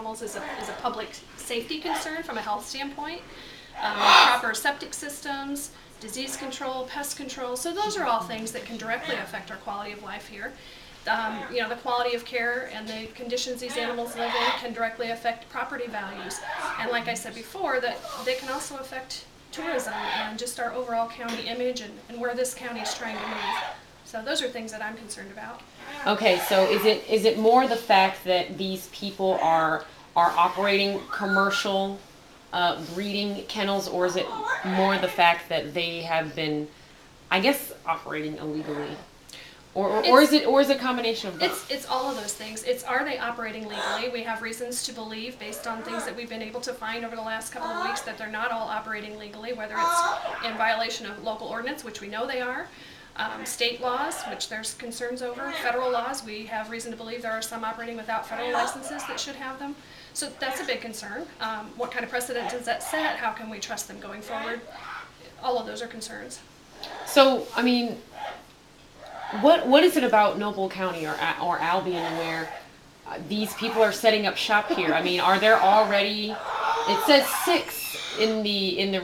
animals is a public safety concern from a health standpoint. Proper septic systems, disease control, pest control. So those are all things that can directly affect our quality of life here. The quality of care and the conditions these animals live in can directly affect property values. And like I said before, that they can also affect tourism and just our overall county image and where this county is trying to move. So those are things that I'm concerned about. Okay, so is it more the fact that these people are operating commercial breeding kennels, or is it more the fact that they have been, I guess, operating illegally? Or is it a combination of both? It's all of those things. Are they operating legally? We have reasons to believe, based on things that we've been able to find over the last couple of weeks, that they're not all operating legally, whether it's in violation of local ordinance, which we know they are, state laws, which there's concerns over, federal laws. We have reason to believe there are some operating without federal licenses that should have them. So that's a big concern. What kind of precedent does that set? How can we trust them going forward? All of those are concerns. So, I mean, what is it about Noble County or Albion where these people are setting up shop here? I mean, are there already? It says 6 in the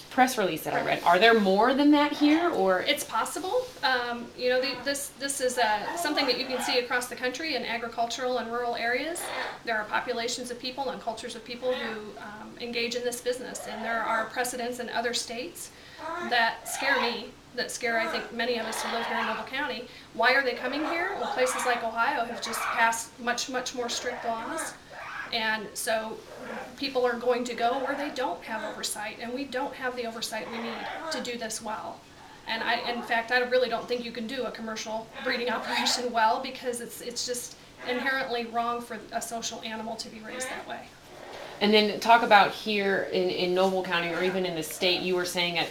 press release that I read. Are there more than that here, or? It's possible. This is something that you can see across the country in agricultural and rural areas. There are populations of people and cultures of people who engage in this business, and there are precedents in other states that scare me, that scare, I think, many of us who live here in Noble County. Why are they coming here? Well, places like Ohio have just passed much, much more strict laws. And so people are going to go where they don't have oversight, and we don't have the oversight we need to do this well. And in fact, I really don't think you can do a commercial breeding operation well, because it's just inherently wrong for a social animal to be raised that way. And then talk about here in Noble County, or even in the state, you were saying that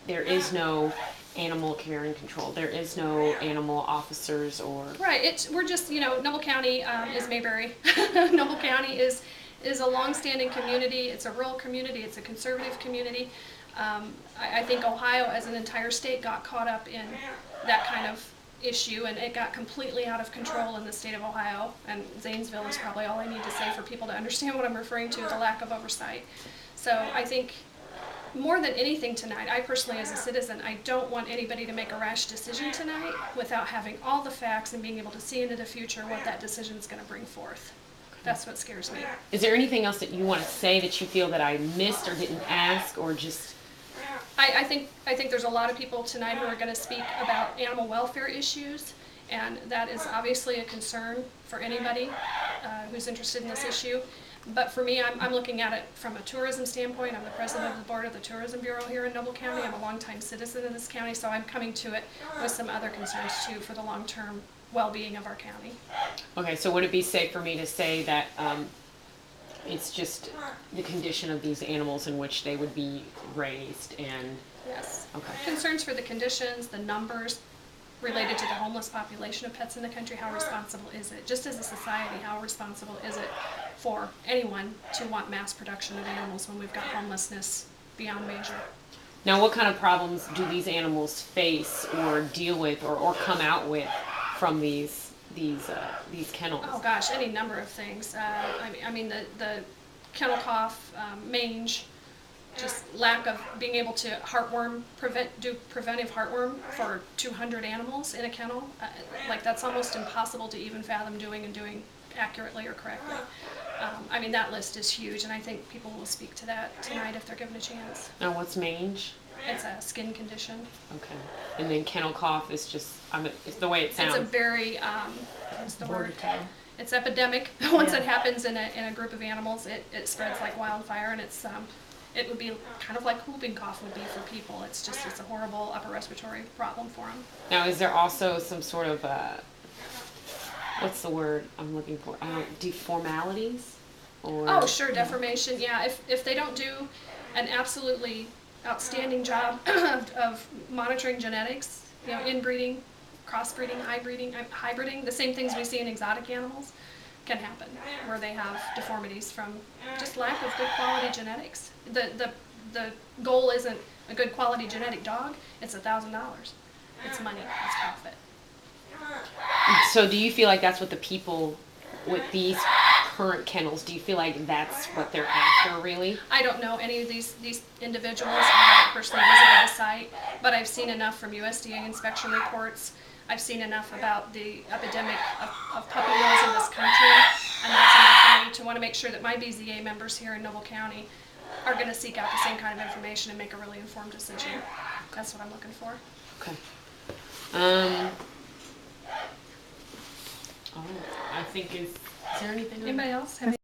there is no animal care and control. There is no animal officers or... Right, we're just, Noble County is Mayberry. Noble County is a long-standing community. It's a rural community. It's a conservative community. I think Ohio as an entire state got caught up in that kind of issue, and it got completely out of control in the state of Ohio. And Zanesville is probably all I need to say for people to understand what I'm referring to, the lack of oversight. So I think more than anything tonight, I personally as a citizen, I don't want anybody to make a rash decision tonight without having all the facts and being able to see into the future what that decision is going to bring forth. That's what scares me. Is there anything else that you want to say that you feel that I missed or didn't ask, or just... I think there's a lot of people tonight who are going to speak about animal welfare issues, and that is obviously a concern for anybody who's interested in this issue. But for me, I'm looking at it from a tourism standpoint. I'm the president of the board of the Tourism Bureau here in Noble County. I'm a longtime citizen of this county, so I'm coming to it with some other concerns too for the long-term well-being of our county. Okay, so would it be safe for me to say that it's just the condition of these animals in which they would be raised and... Yes. Okay. Concerns for the conditions, the numbers related to the homeless population of pets in the country. How responsible is it? Just as a society, how responsible is it for anyone to want mass production of animals when we've got homelessness beyond measure? Now, what kind of problems do these animals face or deal with or come out with from these kennels? Oh gosh, any number of things. I mean the kennel cough, mange, just lack of being able to do preventive heartworm for 200 animals in a kennel. Like, that's almost impossible to even fathom doing accurately or correctly. I mean, that list is huge, and I think people will speak to that tonight if they're given a chance. Now, what's mange? It's a skin condition. Okay. And then kennel cough is just, it's the way it sounds. It's a very, what's the word? It's epidemic. Once it happens in a group of animals, it spreads like wildfire, and it would be kind of like whooping cough would be for people. It's a horrible upper respiratory problem for them. Now, is there also some sort of, what's the word I'm looking for? Deformalities? Or... Oh, sure, deformation. Yeah, if they don't do an absolutely outstanding job of monitoring genetics, inbreeding, crossbreeding, hybriding, the same things we see in exotic animals can happen, where they have deformities from just lack of good quality genetics. The goal isn't a good quality genetic dog, it's $1,000. It's money, it's profit. So do you feel like that's what the people with these current kennels, do you feel like that's what they're after, really? I don't know any of these individuals. I haven't personally visited the site, but I've seen enough from USDA inspection reports. I've seen enough about the epidemic of puppy mills in this country, and that's enough for me to want to make sure that my BZA members here in Noble County are going to seek out the same kind of information and make a really informed decision. That's what I'm looking for. Okay. All right. I think is there anything? Anybody else have